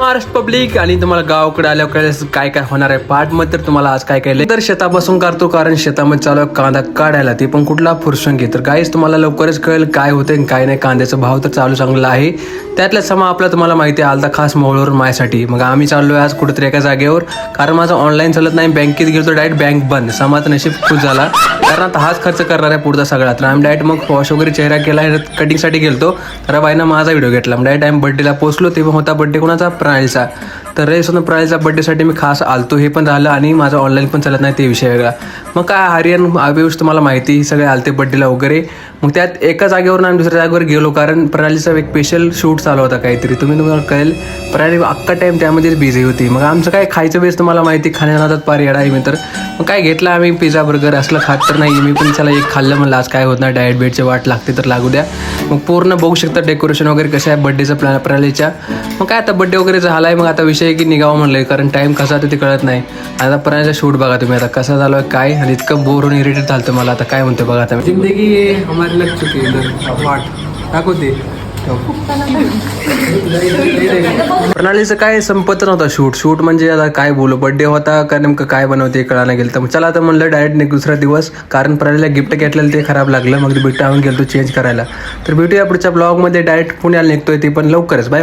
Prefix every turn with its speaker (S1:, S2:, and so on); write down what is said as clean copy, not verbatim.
S1: Maharashtra public आणि तुम्हाला गावाकडे आल्यावर कळेल काय काय होणार आहे पार्ट मध्ये. तर तुम्हाला आज काय काय तर शेतापासून करतो, कारण शेतामध्ये चालू आहे कांदा काढायला, ते पण कुठला फुरसंगी. तर गाईस तुम्हाला लवकरच कळेल काय होते काय नाही. कांद्याचा भाव तर चालू चांगला आहे, त्यातला समा आपला तुम्हाला माहिती आहे आलता खास मोहळवर माझ्यासाठी. मग आम्ही चाललोय आज कुठेतरी एका जागेवर, कारण माझं ऑनलाईन चालत नाही. बँकेत गेलो डायरेक्ट बँक बंद. समाज नशीब खुश झाला, कारण आता हाच खर्च करणार आहे पुढचा सगळा. तर आम्ही डायरेक्ट मग वॉश वगैरे चेहरा केला, कटिंगसाठी गेलतो. तर बाईनं माझा व्हिडिओ घेतला. मग डायरेक्ट आम्ही बड्डेला पोहोचलो. ते पण होता बड्डे कोणाचा, प्रणालीचा. तर रे सोनं प्रणालीचा बड्डेसाठी मी खास आलतो, हे पण झालं. आणि माझं ऑनलाईन पण चालत नाही, ते विषय वेगळा. मग काय हरियाण आवेश तुम्हाला माहिती, ही सगळे आलते बड्डेला वगैरे. मग त्यात एका जागेवर आम्ही दुसऱ्या जागेवर गेलो, कारण प्रणालीचा एक स्पेशल शूट चालू होता काहीतरी. तुम्हाला कळेल, प्रणाली अख्खा टाईम त्यामध्येच बिझी होती. मग आमचं काय खायचं बेस तुम्हाला माहिती, खाण्यानातात पार येडा आहे मी. तर मग काय घेतलं आम्ही, पिझ्झा बर्गर असलं खात तर नाही मी, पण चला एक खाल्लं. म्हणलं आज काय होत नाही, डाएट बेटची वाट लागते तर लागू द्या. मग पूर्ण बघू शकता डेकोरेशन वगैरे कसं आहे बड्डेचं प्रणालीच्या. मग काय आता बड्डे वगैरे झाला आहे, मग आता विषय की निघावं म्हणलं, कारण टाईम कसा होता ते कळत नाही. आता प्रणालीचा शूट बघा तुम्ही आता कसा झालो आहे काय, आणि इतकं बोर होऊन इरिटेट झालं मला. आता काय म्हणतो बघा आता, जिंदगी हमारी लग चुकी है वाट दाखवते. प्रणालीचं काय संपत नव्हता शूट म्हणजे आता काय बोलू. बड्डे होता का नेमकं काय बनवते कळायला गेलं. तर चला आता म्हणलं डायरेक्ट दुसरा दिवस, कारण प्रणालीला गिफ्ट घेतलेलं ते खराब लागलं. मग गिफ्ट आणून गेलो चेंज करायला. तर भेटूया पुढच्या ब्लॉगमध्ये. डायरेक्ट पुण्याला निघतोय, ते पण लवकरच. बाय.